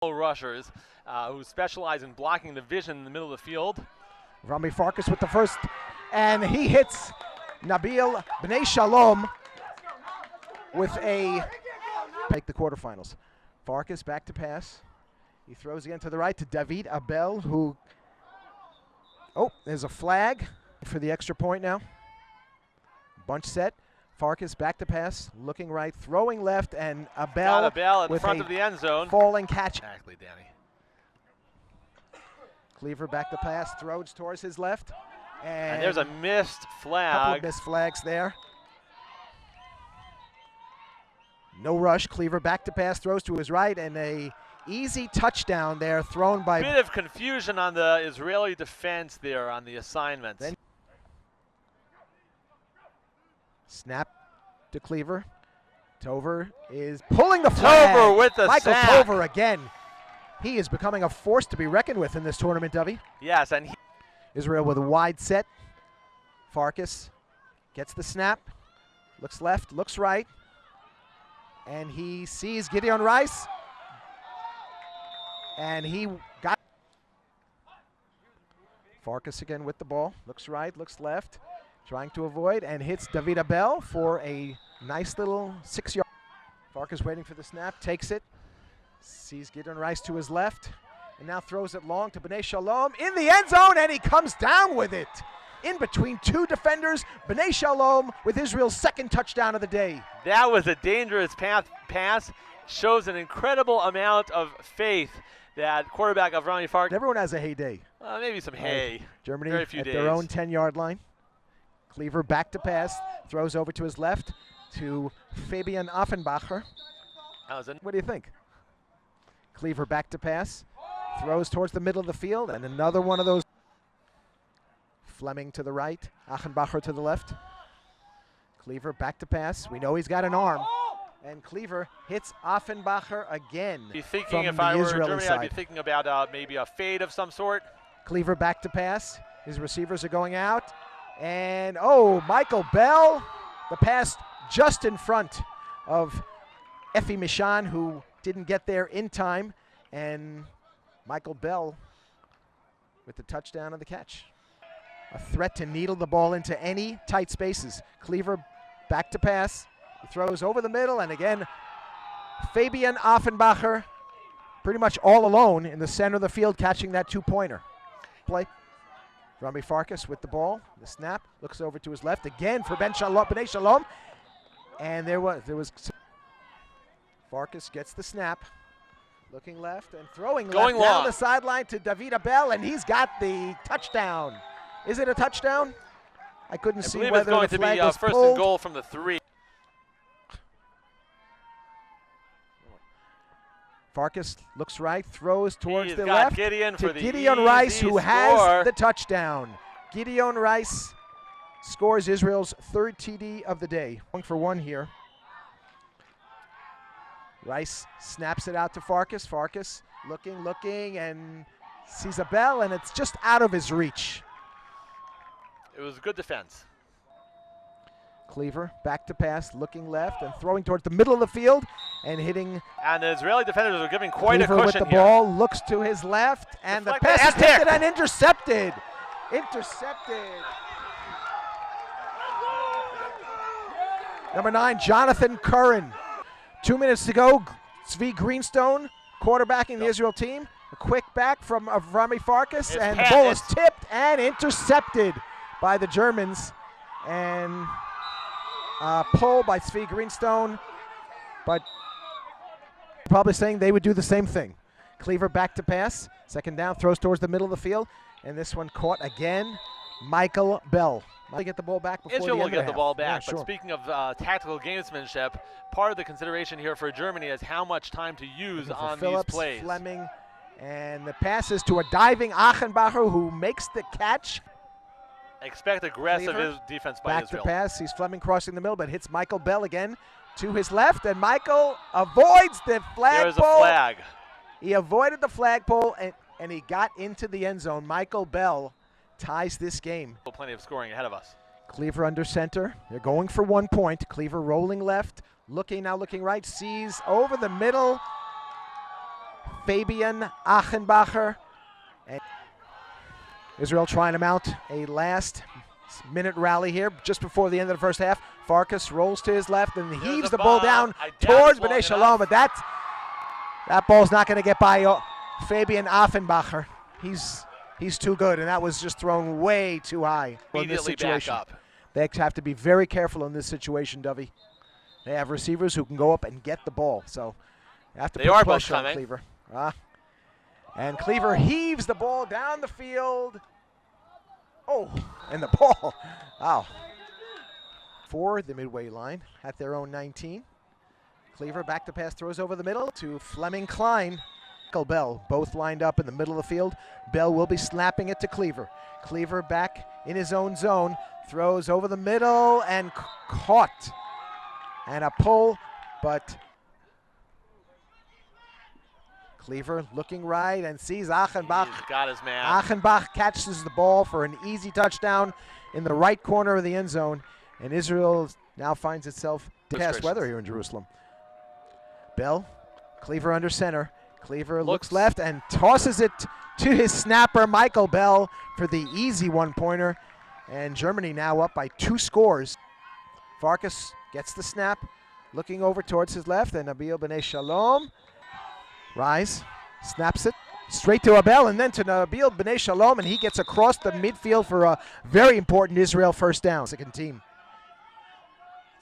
rushers who specialize in blocking the vision in the middle of the field. Rami Farkas with the first, and he hits Nabil Bnei Shalom with a make the quarterfinals. Farkas back to pass. He throws again to the right to David Abel, who, oh, there's a flag for the extra point now. Bunch set. Farkas back to pass, looking right, throwing left, and Abel in front of the end zone. Falling catch. Exactly, Danny. Cleaver back to pass, throws towards his left. And there's a missed flag. Couple of missed flags there. No rush. Cleaver back to pass, throws to his right, and a easy touchdown there thrown by. Bit of confusion on the Israeli defense there on the assignments. Then snap to Cleaver. Tover is pulling the flag. Tover with the Michael sack. Tover again. He is becoming a force to be reckoned with in this tournament, Dovey. Yes, and Israel with a wide set. Farkas gets the snap, looks left, looks right, and he sees Gideon Rice, and he got Farkas again with the ball, looks right, looks left, trying to avoid, and hits David Abel for a nice little 6-yard. Farkas waiting for the snap, takes it, sees Gideon Rice to his left, and now throws it long to Bnei Shalom in the end zone, and he comes down with it. In between two defenders, Bnei Shalom with Israel's second touchdown of the day. That was a dangerous pass. Shows an incredible amount of faith that quarterback of Rami Farkas. Everyone has a heyday. Maybe some hay. Germany Very few at days. their own 10-yard line. Cleaver back to pass, throws over to his left to Fabian Offenbacher. What do you think? Cleaver back to pass, throws towards the middle of the field, and another one of those. Fleming to the right, Achenbacher to the left. Cleaver back to pass. We know he's got an arm. And Cleaver hits Offenbacher again. Be thinking from if the I were Israeli Germany, side. I'd be thinking about maybe a fade of some sort. Cleaver back to pass. His receivers are going out. And, oh, Michael Bell. The pass just in front of Effie Michan, who didn't get there in time. And Michael Bell with the touchdown and the catch. A threat to needle the ball into any tight spaces. Cleaver back to pass. He throws over the middle, and again, Fabian Offenbacher pretty much all alone in the center of the field catching that two-pointer. Play. Rami Farkas with the ball. The snap. Looks over to his left again for Bnei Shalom. And there was Farkas gets the snap. Looking left and throwing Going left down long. the sideline to David Abel, and he's got the touchdown. Is it a touchdown? I couldn't see believe whether it's the going flag to be was first pulled. and goal from the 3. Farkas looks right, throws towards He's the got left Gideon to for the Gideon Rice, easy who score. has the touchdown. Gideon Rice scores Israel's third TD of the day. 1 for 1 here. Rice snaps it out to Farkas. Farkas looking, and sees a bell, and it's just out of his reach. It was a good defense. Cleaver back to pass, looking left and throwing towards the middle of the field and hitting. And the Israeli defenders are giving quite Cleaver a with cushion the here. ball, looks to his left, and the Deflected pass is and picked. taken and intercepted. Intercepted. Number 9, Jonathan Curran. 2 minutes to go. Zvi Greenstone quarterbacking the Israel team. A quick back from Rami Farkas, and the ball is tipped and intercepted by the Germans. And pull by Zvi Greenstone, but probably saying they would do the same thing. Cleaver back to pass, second down, throws towards the middle of the field, and this one caught again. Michael Bell. Might get the ball back before Israel the will end get of the half. ball back, Yeah, but sure. speaking of tactical gamesmanship, part of the consideration here for Germany is how much time to use Looking for on Phillips, these plays. Fleming, and the pass is to a diving Achenbacher, who makes the catch. Expect aggressive Cleaver, defense by back Israel. to pass. He's Fleming crossing the middle, but hits Michael Bell again to his left, and Michael avoids the flagpole. There's a flag. He avoided the flagpole, and he got into the end zone. Michael Bell ties this game. Plenty of scoring ahead of us. Cleaver under center. They're going for 1 point. Cleaver rolling left, looking right, sees over the middle. Fabian Achenbacher. And Israel trying to mount a last-minute rally here just before the end of the first half. Farkas rolls to his left and heaves the ball down towards B'nai Shalom, but that ball's not going to get by Fabian Achenbacher. He's too good, and that was just thrown way too high in this situation. Back up. They have to be very careful in this situation, Dovey. They have receivers who can go up and get the ball, so they have to put pressure on Cleaver. And Cleaver heaves the ball down the field. Oh, and the ball, wow. For the midway line at their own 19. Cleaver back to pass, throws over the middle to Fleming Klein. Michael Bell, both lined up in the middle of the field. Bell will be snapping it to Cleaver. Cleaver back in his own zone, throws over the middle and caught. And a pull, but Cleaver looking right and sees Achenbach. He's got his man. Achenbach catches the ball for an easy touchdown in the right corner of the end zone. And Israel now finds itself past weather here in Jerusalem. Bell, Cleaver under center. Cleaver looks left and tosses it to his snapper, Michael Bell, for the easy one-pointer. And Germany now up by 2 scores. Farkas gets the snap, looking over towards his left, and Nabil B'nai Shalom. Rise, snaps it straight to Abel, and then to Nabil B'nai Shalom, and he gets across the midfield for a very important Israel first down. Second team.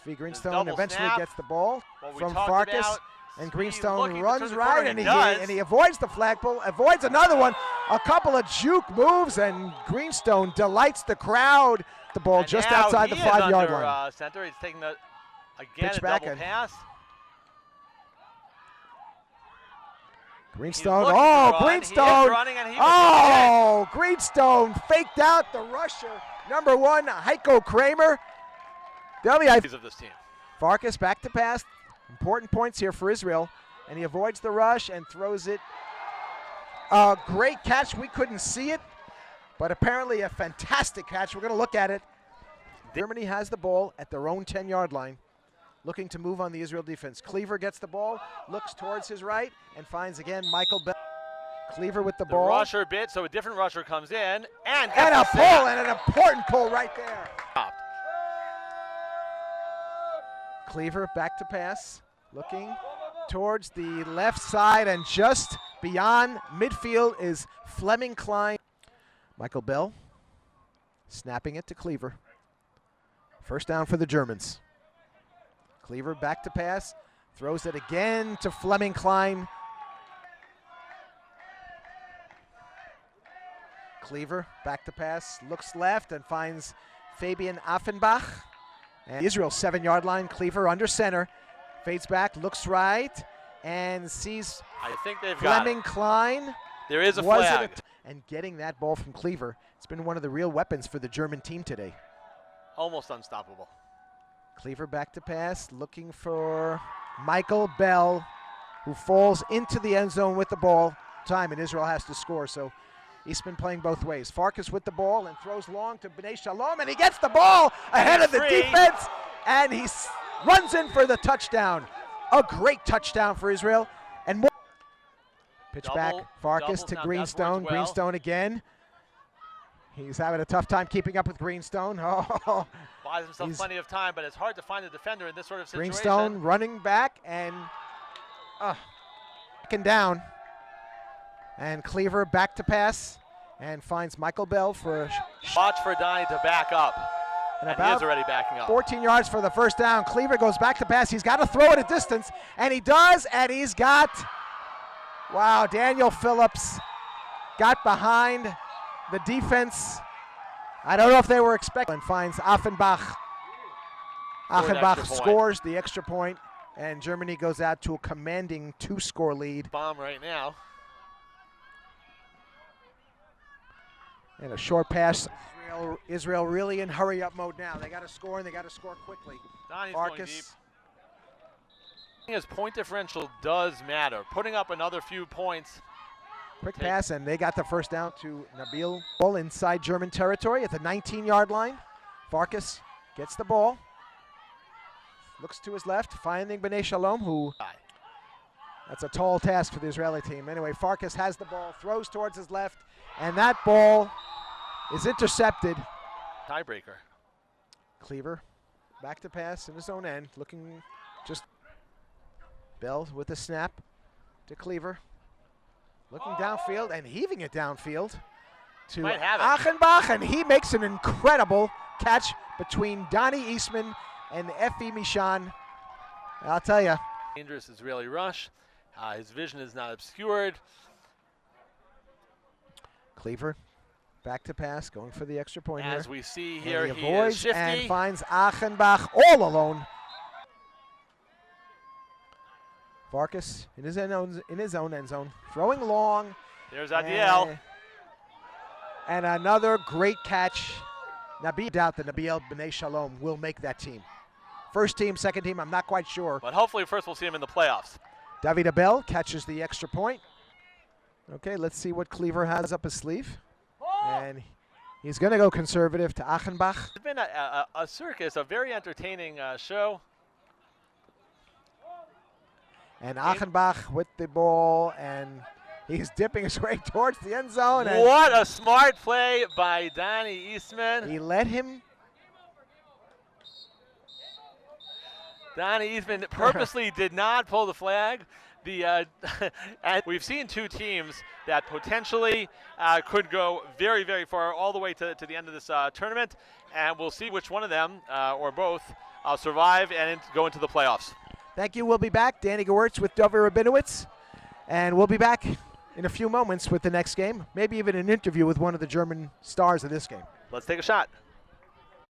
Zvi Greenstone eventually gets the ball from Farkas. And Greenstone runs right, and he avoids the flagpole, avoids another one. A couple of juke moves, and Greenstone delights the crowd. The ball and just outside the 5-yard line. Center. He's taking a double pass. Greenstone, Greenstone faked out the rusher. Number 1, Heiko Kramer. Of this team. Farkas back to pass. Important points here for Israel, and he avoids the rush and throws it. A great catch. We couldn't see it, but apparently a fantastic catch. We're going to look at it. Germany has the ball at their own 10-yard line, looking to move on the Israel defense. Cleaver gets the ball, looks towards his right, and finds again Michael Bell. Cleaver with the ball. Rusher bit, so a different rusher comes in, and a pull, and an important pull right there. Cleaver back to pass, looking towards the left side, and just beyond midfield is Fleming Klein. Michael Bell snapping it to Cleaver. First down for the Germans. Cleaver back to pass, throws it again to Fleming Klein. Cleaver back to pass, looks left and finds Fabian Achenbach. And Israel 7-yard line. Cleaver under center, fades back, looks right, and sees Fleming Klein. There is a flag. And getting that ball from Cleaver, it's been one of the real weapons for the German team today. Almost unstoppable. Cleaver back to pass, looking for Michael Bell, who falls into the end zone with the ball. And Israel has to score, so Eastman playing both ways. Farkas with the ball and throws long to B'nai Shalom, and he gets the ball ahead of the defense, and he runs in for the touchdown. A great touchdown for Israel. And more. Pitch back, Farkas to Greenstone. Greenstone again. He's having a tough time keeping up with Greenstone. Oh, buys himself plenty of time, but it's hard to find a defender in this sort of situation. Greenstone running back and down. And Cleaver back to pass and finds Michael Bell for a watch for Donnie to back up. And he is already backing up. 14 yards for the first down. Cleaver goes back to pass. He's got to throw it a distance, and he does, and he's got, wow, Daniel Phillips got behind the defense. I don't know if they were expecting, and finds Achenbach. Achenbach scores the extra point, and Germany goes out to a commanding 2-score lead. Bomb right now. And a short pass. Israel really in hurry-up mode now. They got to score, and they got to score quickly. Farkas. His point differential does matter. Putting up another few points. Quick pass, and they got the first down to Nabil. Ball inside German territory at the 19-yard line. Farkas gets the ball. Looks to his left, finding B'nai Shalom, who That's a tall task for the Israeli team. Anyway, Farkas has the ball, throws towards his left, and that ball is intercepted. Tiebreaker. Cleaver back to pass in his own end, looking just Bell with the snap to Cleaver. Looking downfield and heaving it downfield to Achenbach, and he makes an incredible catch between Donnie Eastman and Effie Michan. I'll tell you. Dangerous Israeli rush. His vision is not obscured. Cleaver back to pass, going for the extra point here. As we see here, and he is shifty. and finds Achenbach all alone. Farkas in his own end zone, throwing long. There's Adiel. And another great catch. Nabil doubt that Nabil B'nai Shalom will make that team. First team, second team, I'm not quite sure. But hopefully first we'll see him in the playoffs. David Abel catches the extra point. Okay, let's see what Cleaver has up his sleeve. And he's going to go conservative to Achenbach. It's been a circus, a very entertaining show. And Achenbach with the ball, and he's dipping his way towards the end zone. And what a smart play by Donnie Eastman. he let him. Donnie Eastman purposely did not pull the flag. And we've seen two teams that potentially could go very, very far, all the way to the end of this tournament. And we'll see which one of them, or both, survive and go into the playoffs. Thank you. We'll be back. Danny Gewirtz with Dovi Rabinowitz. And we'll be back in a few moments with the next game. Maybe even an interview with one of the German stars of this game. Let's take a shot.